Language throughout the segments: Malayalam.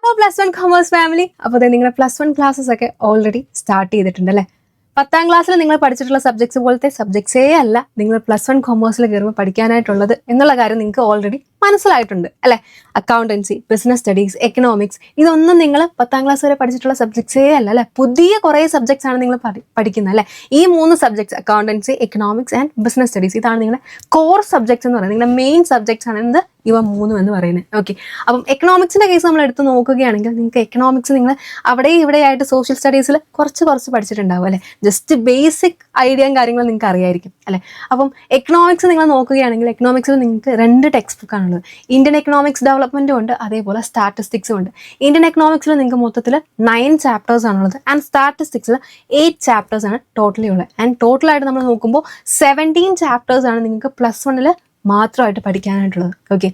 Hello +1 commerce family. അപ്പോൾ നിങ്ങളുടെ +1 ക്ലാസ്സസ് ഒക്കെ ഓൾറെഡി സ്റ്റാർട്ട് ചെയ്തിട്ടുണ്ടല്ലേ. 10ാം ക്ലാസ്സിൽ നിങ്ങൾ പഠിച്ചിട്ടുള്ള സബ്ജക്ട്സ് പോലത്തെ സബ്ജക്ട്സേ അല്ല നിങ്ങൾ +1 കൊമേഴ്സിൽ കയറുമ്പോൾ പഠിക്കാനായിട്ടുള്ളത് എന്നുള്ള കാര്യം നിങ്ങൾക്ക് ഓൾറെഡി മനസ്സിലായിട്ടുണ്ട് അല്ലേ. അക്കൗണ്ടൻസി, ബിസിനസ് സ്റ്റഡീസ്, എക്കണോമിക്സ്, ഇതൊന്നും നിങ്ങൾ 10ാം ക്ലാസ് വരെ പഠിച്ചിട്ടുള്ള സബ്ജക്ട്സേ അല്ല അല്ലേ. പുതിയ കുറേ സബ്ജക്ട്സ് ആണ് നിങ്ങൾ പഠിക്കുന്നത് അല്ലേ. ഈ 3 subjects accountancy, economics and business studies, ഇതാണ് നിങ്ങളുടെ കോർ സബ്ജക്ട്സ് എന്ന് പറയുന്നത്. നിങ്ങളുടെ മെയിൻ സബ്ജക്ട്സ് ആണ് എന്ത് ഇവ 3 എന്ന് പറയുന്നത്. ഓക്കെ, അപ്പം എക്കണോമിക്സിന്റെ കേസ് നമ്മൾ എടുത്ത് നോക്കുകയാണെങ്കിൽ നിങ്ങൾക്ക് എക്കണോമിക്സ് നിങ്ങൾ അവിടെ ഇവിടെയായിട്ട് സോഷ്യൽ സ്റ്റഡീസിൽ കുറച്ച് പഠിച്ചിട്ടുണ്ടാവും അല്ലേ. ജസ്റ്റ് ബേസിക് ഐഡിയയും കാര്യങ്ങളും നിങ്ങൾക്ക് അറിയായിരിക്കും അല്ലേ. അപ്പം എക്കണോമിക്സ് നിങ്ങൾ നോക്കുകയാണെങ്കിൽ എക്കണോമിക്സിൽ നിങ്ങൾക്ക് 2 ടെക്സ്റ്റ് ബുക്കാണുള്ളത്. ഇന്ത്യൻ എക്കണോമിക്സ് ഡെവലപ്മെന്റും ഉണ്ട്, അതേപോലെ സ്റ്റാറ്റിസ്റ്റിക്സും ഉണ്ട്. ഇന്ത്യൻ എക്കണോമിക്സിൽ നിങ്ങൾക്ക് മൊത്തത്തിൽ 9 ചാപ്റ്റേഴ്സ് ആണുള്ളത് ആൻഡ് സ്റ്റാറ്റിസ്റ്റിക്സിൽ 8 ചാപ്റ്റേഴ്സ് ആണ് ടോട്ടലി ഉള്ളത്. ആൻഡ് ടോട്ടലായിട്ട് നമ്മൾ നോക്കുമ്പോൾ 17 ചാപ്റ്റേഴ്സ് ആണ് നിങ്ങൾക്ക് +1 മാത്രമായിട്ട് പഠിക്കാനായിട്ടുള്ളത്. ഓക്കെ,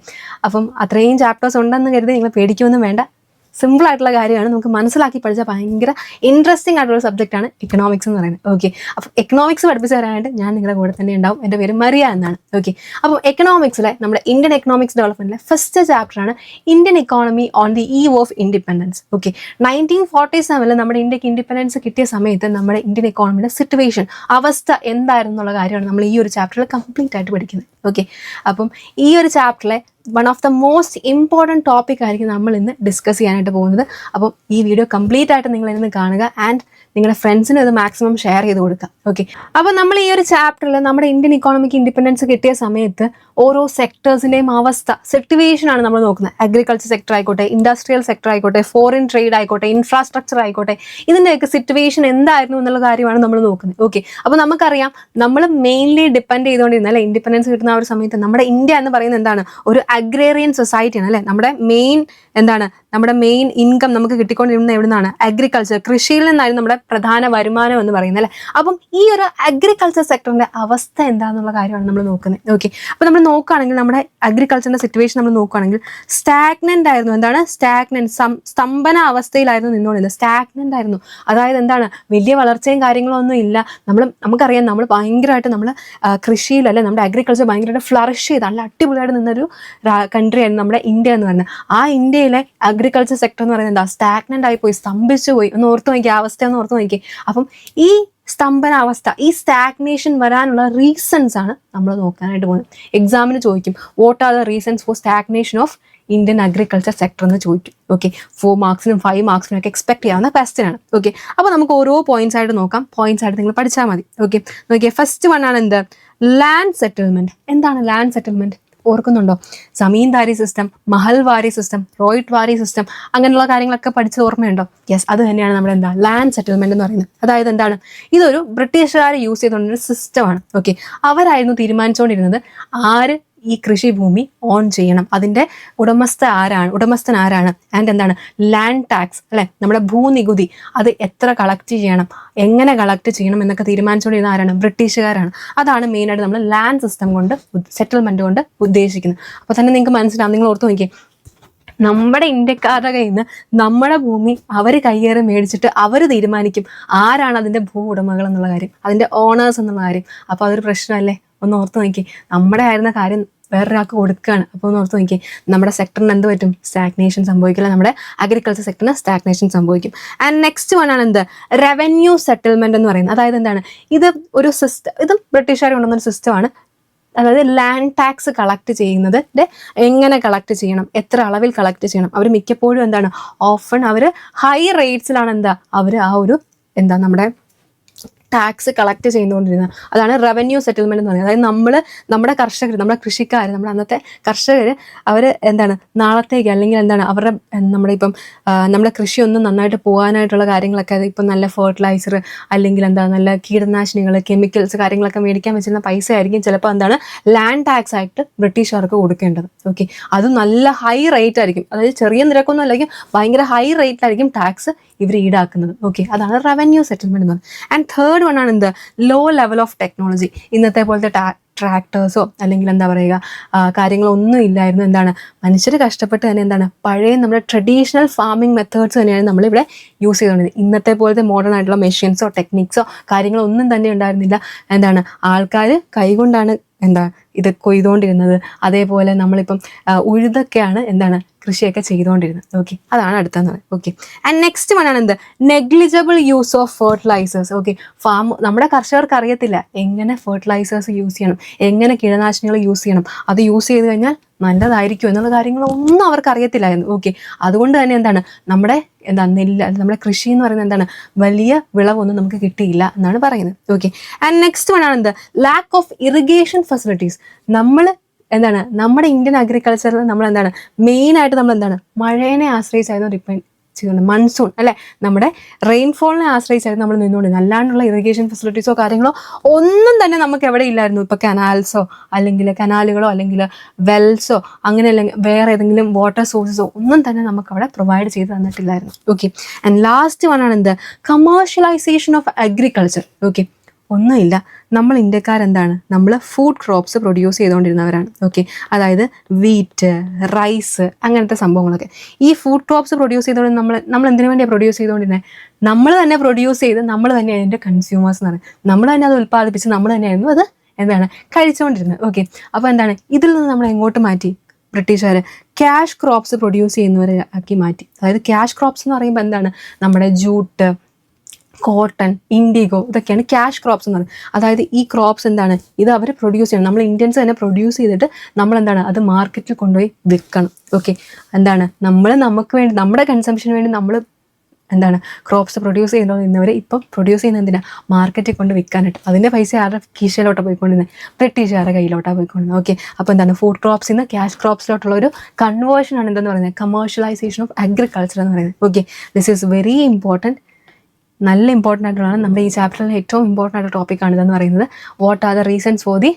അപ്പം അത്രയും ചാപ്റ്റേഴ്സ് ഉണ്ടെന്ന് കരുതി നിങ്ങൾ പേടിക്കൊന്നും വേണ്ട. സിമ്പിൾ ആയിട്ടുള്ള കാര്യമാണ്, നമുക്ക് മനസ്സിലാക്കി പഠിച്ചാൽ ഭയങ്കര ഇൻട്രസ്റ്റിംഗ് ആയിട്ടുള്ള സബ്ജക്റ്റാണ് എക്കണോമിക്സ് എന്ന് പറയുന്നത്. ഓക്കെ, അപ്പം എക്കണോമിക്സ് പഠിപ്പിച്ച് തരാനായിട്ട് ഞാൻ നിങ്ങളുടെ കൂടെ തന്നെ ഉണ്ടാവും. എൻ്റെ പേര് മറിയ എന്നാണ്. ഓക്കെ, അപ്പം എക്കണോമിക്സിലെ നമ്മുടെ ഇന്ത്യൻ എക്കണോമിക്സ് ഡെവലപ്മെൻറ്റിലെ ഫസ്റ്റ് ചാപ്റ്ററാണ് Indian economy on the eve of independence. Okay, 1947 നമ്മുടെ ഇന്ത്യക്ക് ഇൻഡിപെൻഡൻസ് കിട്ടിയ സമയത്ത് നമ്മുടെ ഇന്ത്യൻ ഇക്കോണമിയുടെ സിറ്റുവേഷൻ, അവസ്ഥ എന്തായിരുന്നു എന്നുള്ള കാര്യമാണ് നമ്മൾ ഈ ഒരു ചാപ്റ്ററിൽ കംപ്ലീറ്റ് ആയിട്ട് പഠിക്കുന്നത്. ഓക്കെ, അപ്പം ഈ ഒരു ചാപ്റ്ററിലെ one of the most important topic ആയിരിക്കും നമ്മൾ ഇന്ന് ഡിസ്കസ് ചെയ്യാനായിട്ട് പോകുന്നത്. അപ്പം ഈ വീഡിയോ കംപ്ലീറ്റ് ആയിട്ട് നിങ്ങൾ ഇന്ന് കാണുക ആൻഡ് നിങ്ങളുടെ ഫ്രണ്ട്സിന് ഇത് മാക്സിമം ഷെയർ ചെയ്ത് കൊടുക്കുക. ഓക്കെ, അപ്പോൾ നമ്മൾ ഈ ഒരു ചാപ്റ്ററിൽ നമ്മുടെ ഇന്ത്യൻ ഇക്കോണമിക്ക് ഇൻഡിപെൻഡൻസ് കിട്ടിയ സമയത്ത് ഓരോ സെക്ടേഴ്സിൻ്റെയും അവസ്ഥ, സിറ്റുവേഷൻ ആണ് നമ്മൾ നോക്കുന്നത്. അഗ്രികൾച്ചർ സെക്ടർ ആയിക്കോട്ടെ, ഇൻഡസ്ട്രിയൽ സെക്ടർ ആയിക്കോട്ടെ, ഫോറിൻ ട്രേഡ് ആയിക്കോട്ടെ, ഇൻഫ്രാസ്ട്രക്ചർ ആയിക്കോട്ടെ, ഇതിൻ്റെയൊക്കെ സിറ്റുവേഷൻ എന്തായിരുന്നു എന്നുള്ള കാര്യമാണ് നമ്മൾ നോക്കുന്നത്. ഓക്കെ, അപ്പോൾ നമുക്കറിയാം നമ്മൾ മെയിൻലി ഡിപ്പെൻഡ് ചെയ്തുകൊണ്ടിരുന്ന അല്ലെ ഇൻഡിപെൻഡൻസ് കിട്ടുന്ന ആ ഒരു സമയത്ത് നമ്മുടെ ഇന്ത്യ എന്ന് പറയുന്നത് എന്താണ്, ഒരു അഗ്രേറിയൻ സൊസൈറ്റിയാണ് അല്ലേ. നമ്മുടെ മെയിൻ ഇൻകം നമുക്ക് കിട്ടിക്കൊണ്ടിരുന്നത് എവിടെ നിന്നാണ്? അഗ്രികൾച്ചർ, കൃഷിയിൽ നിന്നായിരുന്നു നമ്മുടെ പ്രധാന വരുമാനം എന്ന് പറയുന്നത് അല്ലേ. അപ്പം ഈ ഒരു അഗ്രികൾച്ചർ സെക്ടറിന്റെ അവസ്ഥ എന്താണെന്നുള്ള കാര്യമാണ് നമ്മൾ നോക്കുന്നത്. ഓക്കെ, അപ്പോൾ നമ്മൾ നോക്കുകയാണെങ്കിൽ നമ്മുടെ അഗ്രികൾച്ചറിന്റെ സിറ്റുവേഷൻ നമ്മൾ നോക്കുകയാണെങ്കിൽ സ്റ്റാഗ്നന്റ് ആയിരുന്നു. എന്താണ് സ്റ്റാഗ്നന്റ്? സ്തംഭന അവസ്ഥയിലായിരുന്നു നിന്നുകൊണ്ടിരുന്നത്. സ്റ്റാഗ്നന്റ് ആയിരുന്നു, അതായത് എന്താണ്, വലിയ വളർച്ചയും കാര്യങ്ങളും ഒന്നും ഇല്ല. നമുക്കറിയാം നമ്മൾ ഭയങ്കരമായിട്ട് നമ്മൾ കൃഷിയിൽ അല്ലെ നമ്മുടെ അഗ്രികൾച്ചർ ഭയങ്കരമായിട്ട് ഫ്ലറിഷ് ചെയ്ത് നല്ല അടിപൊളിയായിട്ട് നിന്നൊരു കൺട്രി ആയിരുന്നു നമ്മുടെ ഇന്ത്യ എന്ന് പറയുന്നത്. ആ ഇന്ത്യയിലെ അഗ്രികൾച്ചർ സെക്ടർ എന്ന് പറയുന്നത് എന്താ, സ്റ്റാഗ്നന്റ് ആയി പോയി, സ്തംഭിച്ചു പോയി. ഒന്ന് ഓർത്ത് നോക്കി, അവസ്ഥ ഒന്ന് ഓർത്ത് നോക്കി. അപ്പം ഈ സ്തംഭനാവസ്ഥ, ഈ സ്റ്റാഗ്നേഷൻ വരാനുള്ള റീസൺസ് ആണ് നമ്മൾ നോക്കാനായിട്ട് പോകുന്നത്. എക്സാമിന് ചോദിക്കും, what are the reasons for stagnation of Indian agriculture sector എന്ന് ചോദിക്കും. ഓക്കെ, 4 മാർക്സിനും 5 മാർക്സിനും ഒക്കെ എക്സ്പെക്ട് ചെയ്യാവുന്ന ക്വസ്റ്റ്യൻ ആണ്. ഓക്കെ, അപ്പോൾ നമുക്ക് ഓരോ പോയിന്റ്സ് ആയിട്ട് നോക്കാം. പോയിന്റ്സ് ആയിട്ട് നിങ്ങൾ പഠിച്ചാൽ മതി. ഓക്കെ, നോക്കിയേ, ഫസ്റ്റ് വൺ ആണ് എന്ത്, ലാൻഡ് സെറ്റിൽമെന്റ്. എന്താണ് ലാൻഡ് സെറ്റിൽമെന്റ്? ഓർക്കുന്നുണ്ടോ? സമീന്ദാരി സിസ്റ്റം, മഹൽവാരി സിസ്റ്റം, റോയിറ്റ് വാരി സിസ്റ്റം, അങ്ങനെയുള്ള കാര്യങ്ങളൊക്കെ പഠിച്ചത് ഓർമ്മയുണ്ടോ? യെസ്, അത് തന്നെയാണ് നമ്മുടെ എന്താ ലാൻഡ് സെറ്റിൽമെന്റ് എന്ന് പറയുന്നത്. അതായത് എന്താണ്, ഇതൊരു ബ്രിട്ടീഷുകാർ യൂസ് ചെയ്തുകൊണ്ടിരുന്ന സിസ്റ്റമാണ്. ഓക്കെ, അവരായിരുന്നു തീരുമാനിച്ചുകൊണ്ടിരുന്നത് ആര് ഈ കൃഷിഭൂമി ഓൺ ചെയ്യണം, അതിൻ്റെ ഉടമസ്ഥൻ ആരാണ്, ആൻഡ് എന്താണ് ലാൻഡ് ടാക്സ് അല്ലെ, നമ്മുടെ ഭൂനികുതി അത് എത്ര കളക്ട് ചെയ്യണം, എങ്ങനെ കളക്ട് ചെയ്യണം എന്നൊക്കെ തീരുമാനിച്ചുകൊണ്ടിരുന്ന ആരാണ്? ബ്രിട്ടീഷുകാരാണ്. അതാണ് മെയിനായിട്ട് നമ്മൾ ലാൻഡ് സിസ്റ്റം കൊണ്ട്, സെറ്റിൽമെന്റ് കൊണ്ട് ഉദ്ദേശിക്കുന്നത്. അപ്പോൾ തന്നെ നിങ്ങൾക്ക് മനസ്സിലാവും, നിങ്ങൾ ഓർത്ത് നോക്കിയേ, നമ്മുടെ ഇന്ത്യക്കാരുടെ കയ്യിൽ നിന്ന് നമ്മുടെ ഭൂമി അവർ കയ്യേറി മേടിച്ചിട്ട് അവർ തീരുമാനിക്കും ആരാണ് അതിൻ്റെ ഭൂ ഉടമകൾ എന്നുള്ള കാര്യം, അതിൻ്റെ ഓണേഴ്സ് എന്നുള്ള കാര്യം. അപ്പോൾ അതൊരു പ്രശ്നമല്ലേ? ഒന്ന് ഓർത്ത് നോക്കി, നമ്മുടെ ആയിരുന്ന കാര്യം വേറൊരാൾക്ക് കൊടുക്കുകയാണ്. അപ്പോൾ ഒന്ന് ഓർത്ത് നോക്കി, നമ്മുടെ സെക്ടറിന് എന്ത് പറ്റും? സ്റ്റാഗ്നേഷൻ സംഭവിക്കില്ല, നമ്മുടെ അഗ്രികൾച്ചർ സെക്ടറിന് സ്റ്റാഗ്നേഷൻ സംഭവിക്കും. ആൻഡ് നെക്സ്റ്റ് വൺ ആണ് എന്ത്, റവന്യൂ സെറ്റിൽമെന്റ് എന്ന് പറയുന്നത്. അതായത് എന്താണ്, ഇത് ഒരു സിസ്റ്റം, ഇതും ബ്രിട്ടീഷുകാർ കൊണ്ടുവന്നൊരു സിസ്റ്റമാണ്. അതായത് ലാൻഡ് ടാക്സ് കളക്ട് ചെയ്യുന്നത് എങ്ങനെ കളക്ട് ചെയ്യണം, എത്ര അളവിൽ കളക്ട് ചെയ്യണം. അവർ മിക്കപ്പോഴും എന്താണ്, ഓഫൺ അവർ ഹൈ റേറ്റ്സിലാണ് അവർ ആ ഒരു നമ്മുടെ ടാക്സ് കളക്ട് ചെയ്തുകൊണ്ടിരുന്നത്. അതാണ് റവന്യൂ സെറ്റിൽമെന്റ് എന്ന് പറയുന്നത്. അതായത് നമ്മുടെ കർഷകർ, നമ്മുടെ കൃഷിക്കാർ, നമ്മുടെ അന്നത്തെ കർഷകർ അവർ നാളത്തേക്ക് അല്ലെങ്കിൽ അവരുടെ നമ്മുടെ കൃഷിയൊന്നും നന്നായിട്ട് പോകാനായിട്ടുള്ള കാര്യങ്ങളൊക്കെ, ഇപ്പം നല്ല ഫെർട്ടിലൈസർ അല്ലെങ്കിൽ നല്ല കീടനാശിനികൾ, കെമിക്കൽസ് കാര്യങ്ങളൊക്കെ മേടിക്കാൻ വെച്ചിരുന്ന പൈസ ആയിരിക്കും ചിലപ്പോൾ ലാൻഡ് ടാക്സ് ആയിട്ട് ബ്രിട്ടീഷുകാർക്ക് കൊടുക്കേണ്ടത്. ഓക്കെ, അത് നല്ല ഹൈ റേറ്റ് ആയിരിക്കും, അതായത് ചെറിയ നിരക്കൊന്നും അല്ലെങ്കിൽ ഭയങ്കര ഹൈ റേറ്റിലായിരിക്കും ടാക്സ് ഇവർ ഈടാക്കുന്നത്. ഓക്കെ, അതാണ് റവന്യൂ സെറ്റിൽമെന്റ് എന്ന് പറയുന്നത്. ആൻഡ് തേർഡ് വൺ ആണ് എന്ത്, ലോ ലെവൽ ഓഫ് ടെക്നോളജി. ഇന്നത്തെ പോലത്തെ ട്രാക്ടേഴ്സോ അല്ലെങ്കിൽ കാര്യങ്ങളൊന്നും ഇല്ലായിരുന്നു. മനുഷ്യർ കഷ്ടപ്പെട്ട് തന്നെ പഴയ നമ്മുടെ ട്രഡീഷണൽ ഫാമിംഗ് മെത്തേഡ്സ് തന്നെയാണ് നമ്മളിവിടെ യൂസ് ചെയ്തുകൊണ്ടിരുന്നത്. ഇന്നത്തെ പോലത്തെ മോഡേൺ ആയിട്ടുള്ള മെഷീൻസോ ടെക്നിക്സോ കാര്യങ്ങളോ ഒന്നും തന്നെ ഉണ്ടായിരുന്നില്ല. ആൾക്കാർ കൈകൊണ്ടാണ് എന്താ ഇത് കൊയ്തുകൊണ്ടിരുന്നത്. അതേപോലെ നമ്മളിപ്പം ഉഴുതൊക്കെയാണ് എന്താണ് കൃഷിയൊക്കെ ചെയ്തുകൊണ്ടിരുന്നത്. ഓക്കെ, അതാണ് അടുത്തെന്ന് പറയുന്നത്. ഓക്കെ, ആൻഡ് നെക്സ്റ്റ് വൺ ആണ് എന്ത്, negligible use of fertilisers. Okay, നമ്മുടെ കർഷകർക്ക് അറിയത്തില്ല എങ്ങനെ ഫെർട്ടിലൈസേഴ്സ് യൂസ് ചെയ്യണം, എങ്ങനെ കീടനാശിനികൾ യൂസ് ചെയ്യണം, അത് യൂസ് ചെയ്ത് കഴിഞ്ഞാൽ നല്ലതായിരിക്കും എന്നുള്ള കാര്യങ്ങളൊന്നും അവർക്ക് അറിയത്തില്ലായിരുന്നു. ഓക്കെ, അതുകൊണ്ട് തന്നെ എന്താണ് നമ്മുടെ നമ്മുടെ കൃഷി എന്ന് പറയുന്നത് എന്താണ്, വലിയ വിളവൊന്നും നമുക്ക് കിട്ടിയില്ല എന്നാണ് പറയുന്നത്. ഓക്കെ, ആൻഡ് നെക്സ്റ്റ് വൺ ആണ് എന്ത്, ലാക്ക് ഓഫ് ഇറിഗേഷൻ ഫെസിലിറ്റീസ്. എന്താണ് നമ്മുടെ ഇന്ത്യൻ അഗ്രികൾച്ചറിൽ നമ്മൾ എന്താണ് മെയിനായിട്ട് നമ്മൾ എന്താണ് മഴേനെ ആശ്രയിച്ചായിരുന്നു ഡിപ്പെൻഡ് ചെയ്യുന്നത്. മൺസൂൺ അല്ലെ, നമ്മുടെ റെയിൻഫോളിനെ ആശ്രയിച്ചായിരുന്നു നമ്മൾ നിന്നുകൊണ്ടിരുന്നത്. അല്ലാണ്ടുള്ള ഇറിഗേഷൻ ഫെസിലിറ്റീസോ കാര്യങ്ങളോ ഒന്നും തന്നെ നമുക്ക് എവിടെ ഇല്ലായിരുന്നു. ഇപ്പൊ കനാൽസോ അല്ലെങ്കിൽ കനാലുകളോ അല്ലെങ്കിൽ വെൽസോ അങ്ങനെ അല്ലെങ്കിൽ വേറെ ഏതെങ്കിലും വാട്ടർ സോഴ്സസോ ഒന്നും തന്നെ നമുക്ക് അവിടെ പ്രൊവൈഡ് ചെയ്ത് തന്നിട്ടില്ലായിരുന്നു. ഓക്കെ, ആൻഡ് ലാസ്റ്റ് വൺ ആണ് എന്ത്, കമേഴ്ഷ്യലൈസേഷൻ ഓഫ് അഗ്രികൾച്ചർ. ഓക്കെ, ഒന്നുമില്ല, നമ്മൾ ഇന്ത്യക്കാരെന്താണ്, നമ്മൾ ഫുഡ് ക്രോപ്സ് പ്രൊഡ്യൂസ് ചെയ്തുകൊണ്ടിരുന്നവരാണ്. ഓക്കെ, അതായത് വീറ്റ്, റൈസ് അങ്ങനത്തെ സംഭവങ്ങളൊക്കെ. ഈ ഫുഡ് ക്രോപ്സ് പ്രൊഡ്യൂസ് ചെയ്തുകൊണ്ട് നമ്മൾ എന്തിനു വേണ്ടിയാണ് പ്രൊഡ്യൂസ് ചെയ്തുകൊണ്ടിരുന്നത്, നമ്മൾ തന്നെ പ്രൊഡ്യൂസ് ചെയ്ത് നമ്മൾ തന്നെ അതിൻ്റെ കൺസ്യൂമേഴ്സ് എന്ന് പറയുന്നത്, നമ്മൾ തന്നെ അത് ഉൽപ്പാദിപ്പിച്ച് നമ്മൾ തന്നെയായിരുന്നു അത് എന്താണ് കഴിച്ചുകൊണ്ടിരുന്നത്. ഓക്കെ, അപ്പോൾ എന്താണ് ഇതിൽ നിന്ന് നമ്മൾ എങ്ങോട്ട് മാറ്റി, ബ്രിട്ടീഷുകാർ ക്യാഷ് ക്രോപ്സ് പ്രൊഡ്യൂസ് ചെയ്യുന്നവരെ ആക്കി മാറ്റി. അതായത് ക്യാഷ് ക്രോപ്സ് എന്ന് പറയുമ്പോൾ എന്താണ്, നമ്മുടെ ജൂട്ട്, കോട്ടൺ, ഇൻഡിഗോ, ഇതൊക്കെയാണ് ക്യാഷ് ക്രോപ്സ് എന്ന് പറയുന്നത്. അതായത് ഈ ക്രോപ്സ് എന്താണ്, ഇത് അവർ പ്രൊഡ്യൂസ് ചെയ്യണം, നമ്മൾ ഇന്ത്യൻസ് തന്നെ പ്രൊഡ്യൂസ് ചെയ്തിട്ട് നമ്മൾ എന്താണ് അത് മാർക്കറ്റിൽ കൊണ്ടുപോയി വിൽക്കണം. ഓക്കെ, എന്താണ് നമുക്ക് വേണ്ടി നമ്മുടെ കൺസംഷന് വേണ്ടി നമ്മൾ എന്താണ് ക്രോപ്സ് പ്രൊഡ്യൂസ് ചെയ്യുന്നവരെ ഇപ്പം പ്രൊഡ്യൂസ് ചെയ്യുന്ന എന്തിനാ, മാർക്കറ്റിൽ കൊണ്ട് വിൽക്കാനായിട്ട്. അതിൻ്റെ പൈസ ആരുടെ കീശയിലോട്ടാണ് പോയിക്കൊണ്ടിരുന്നത്, ബ്രിട്ടീഷുകാരുടെ കയ്യിലോട്ടാണ് പോയിക്കൊണ്ടിരുന്നത്. ഓക്കെ, അപ്പോൾ എന്താണ് ഫുഡ് ക്രോപ്സിൽ നിന്ന് ക്യാഷ് ക്രോപ്സിലോട്ടുള്ള ഒരു കൺവേർഷൻ ആണ് എന്തെന്ന് പറയുന്നത്, കമേഴ്ഷ്യലൈസേഷൻ ഓഫ് അഗ്രികൾച്ചർ എന്ന് പറയുന്നത്. Okay, this is very important, നല്ല ഇമ്പോർട്ടൻ്റ് ആയിട്ടുള്ളതാണ്. നമ്മുടെ ഈ ചാപ്റ്ററിൽ ഏറ്റവും ഇമ്പോർട്ടൻ്റ് ആയിട്ട് ടോപ്പിക്കാണ് ഇതെന്ന് പറയുന്നത്. What are the reasons for the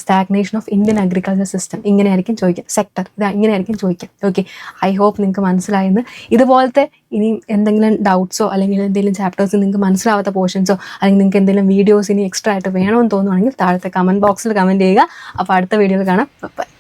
stagnation of Indian agriculture system. ഇങ്ങനെയായിരിക്കും ചോദിക്കുക, സെക്ടർ ഇങ്ങനെയായിരിക്കും ചോദിക്കുക. ഓക്കെ, ഐ ഹോപ്പ് നിങ്ങൾക്ക് മനസ്സിലായെന്ന്. ഇതുപോലത്തെ ഇനി എന്തെങ്കിലും ഡൗട്ട്സോ അല്ലെങ്കിൽ എന്തെങ്കിലും ചാപ്റ്റേഴ്സ് നിങ്ങൾക്ക് മനസ്സിലാവാത്ത പോർഷൻസോ അല്ലെങ്കിൽ നിങ്ങൾക്ക് എന്തെങ്കിലും വീഡിയോസ് ഇനി എക്സ്ട്രാ ആയിട്ട് വേണമെന്ന് തോന്നുവാണെങ്കിൽ താഴത്തെ കമൻറ്റ് ബോക്സിൽ കമൻറ്റ് ചെയ്യുക. അപ്പോൾ അടുത്ത വീഡിയോയിൽ കാണാം. ബൈ.